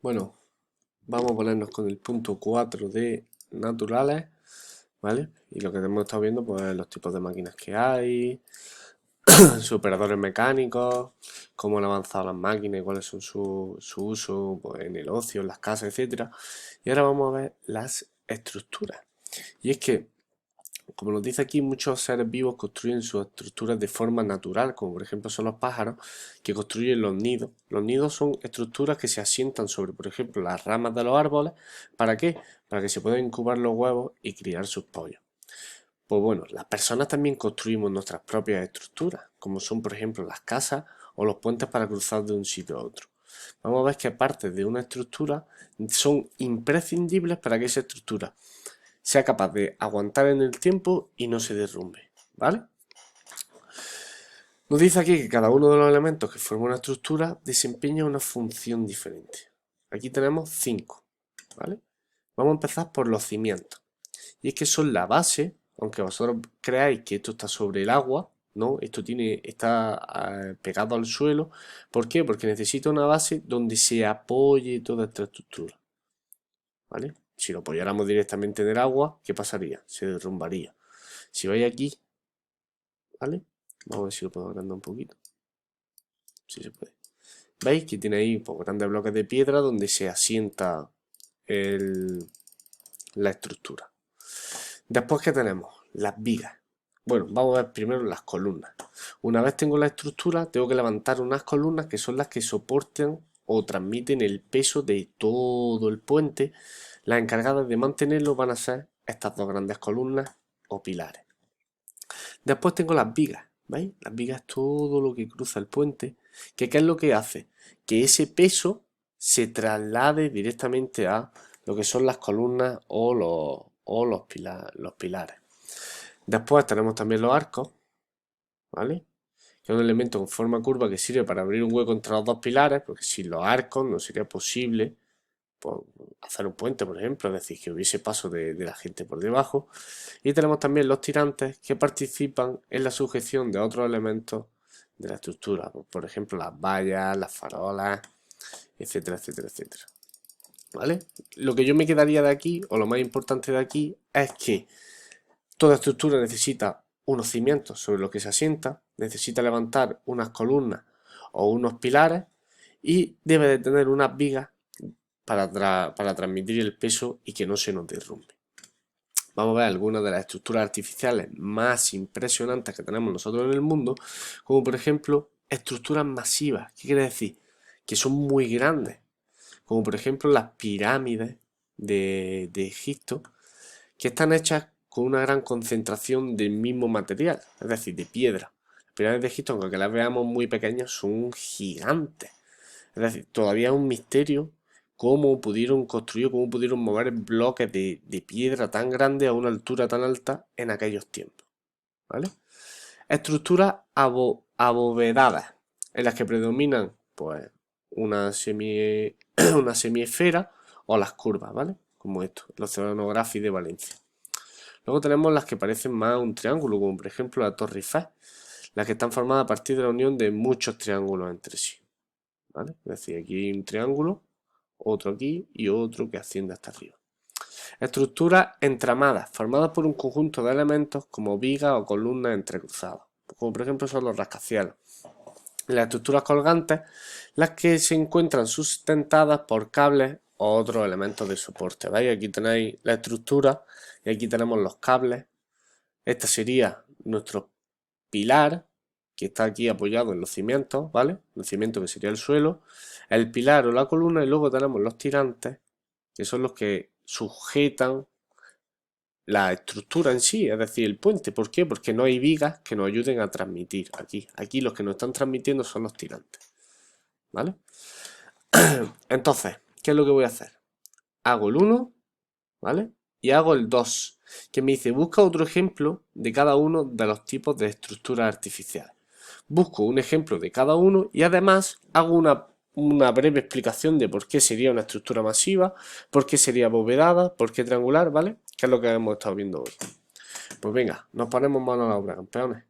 Bueno, vamos a ponernos con el punto 4 de naturales, ¿vale? Y lo que hemos estado viendo, pues los tipos de máquinas que hay, sus operadores mecánicos, cómo han avanzado las máquinas y cuáles son su uso pues, en el ocio, en las casas, etcétera. Y ahora vamos a ver las estructuras. Y es que como nos dice aquí, muchos seres vivos construyen sus estructuras de forma natural, como por ejemplo son los pájaros que construyen los nidos. Los nidos son estructuras que se asientan sobre, por ejemplo, las ramas de los árboles. ¿Para qué? Para que se puedan incubar los huevos y criar sus pollos. Pues bueno, las personas también construimos nuestras propias estructuras, como son por ejemplo las casas o los puentes para cruzar de un sitio a otro. Vamos a ver que partes de una estructura son imprescindibles para que esa estructura sea capaz de aguantar en el tiempo y no se derrumbe, ¿vale? Nos dice aquí que cada uno de los elementos que forman una estructura desempeña una función diferente. Aquí tenemos 5, ¿vale? Vamos a empezar por los cimientos. Y es que son la base, aunque vosotros creáis que esto está sobre el agua, ¿no? Esto está pegado al suelo. ¿Por qué? Porque necesita una base donde se apoye toda esta estructura, ¿vale? Si lo apoyáramos directamente en el agua, ¿qué pasaría? Se derrumbaría. Si vais aquí, ¿vale? Vamos a ver si lo puedo agrandar un poquito. Si se puede. ¿Veis que tiene ahí pues, grandes bloques de piedra donde se asienta la estructura? Después, ¿qué tenemos? Las vigas. Bueno, vamos a ver primero las columnas. Una vez tengo la estructura, tengo que levantar unas columnas que son las que soportan o transmiten el peso de todo el puente. Las encargadas de mantenerlo van a ser estas dos grandes columnas o pilares. Después tengo las vigas, ¿veis? Las vigas es todo lo que cruza el puente, que ¿qué es lo que hace? Que ese peso se traslade directamente a lo que son las columnas o los pilares. Después tenemos también los arcos, ¿vale? Que es un elemento con forma curva que sirve para abrir un hueco entre los dos pilares, porque sin los arcos no sería posible pues, hacer un puente, por ejemplo, es decir, que hubiese paso de la gente por debajo. Y tenemos también los tirantes que participan en la sujeción de otros elementos de la estructura, pues, por ejemplo, las vallas, las farolas, etcétera, etcétera, etcétera. ¿Vale? Lo que yo me quedaría de aquí, o lo más importante de aquí, es que toda estructura necesita unos cimientos sobre los que se asienta, necesita levantar unas columnas o unos pilares y debe de tener unas vigas para transmitir el peso y que no se nos derrumbe. Vamos a ver algunas de las estructuras artificiales más impresionantes que tenemos nosotros en el mundo, como por ejemplo estructuras masivas. ¿Qué quiere decir? Que son muy grandes, como por ejemplo las pirámides de Egipto, que están hechas con una gran concentración del mismo material, es decir, de piedra. Las pirámides de Egipto, aunque las veamos muy pequeñas, son gigantes. Es decir, todavía es un misterio cómo pudieron construir, cómo pudieron mover bloques de piedra tan grandes a una altura tan alta en aquellos tiempos. ¿Vale? Estructuras abovedadas, en las que predominan pues, una, semi, una semiesfera o las curvas, ¿vale? Como esto, el Oceanography de Valencia. Luego tenemos las que parecen más un triángulo, como por ejemplo la Torre Eiffel, las que están formadas a partir de la unión de muchos triángulos entre sí. ¿Vale? Es decir, aquí hay un triángulo, otro aquí y otro que asciende hasta arriba. Estructuras entramadas, formadas por un conjunto de elementos como vigas o columnas entrecruzadas, como por ejemplo son los rascacielos. Las estructuras colgantes, las que se encuentran sustentadas por cables o otros elementos de soporte. ¿Veis? Aquí tenéis la estructura y aquí tenemos los cables. Este sería nuestro pilar, que está aquí apoyado en los cimientos, ¿vale? El cimiento que sería el suelo, el pilar o la columna, y luego tenemos los tirantes, que son los que sujetan la estructura en sí, es decir, el puente. ¿Por qué? Porque no hay vigas que nos ayuden a transmitir aquí. Aquí los que nos están transmitiendo son los tirantes, ¿vale? Entonces, ¿qué es lo que voy a hacer? Hago el 1, ¿vale? Y hago el 2, que me dice, busca otro ejemplo de cada uno de los tipos de estructuras artificiales. Busco un ejemplo de cada uno y además hago una breve explicación de por qué sería una estructura masiva, por qué sería abovedada, por qué triangular, ¿vale? Que es lo que hemos estado viendo hoy. Pues venga, nos ponemos manos a la obra, campeones.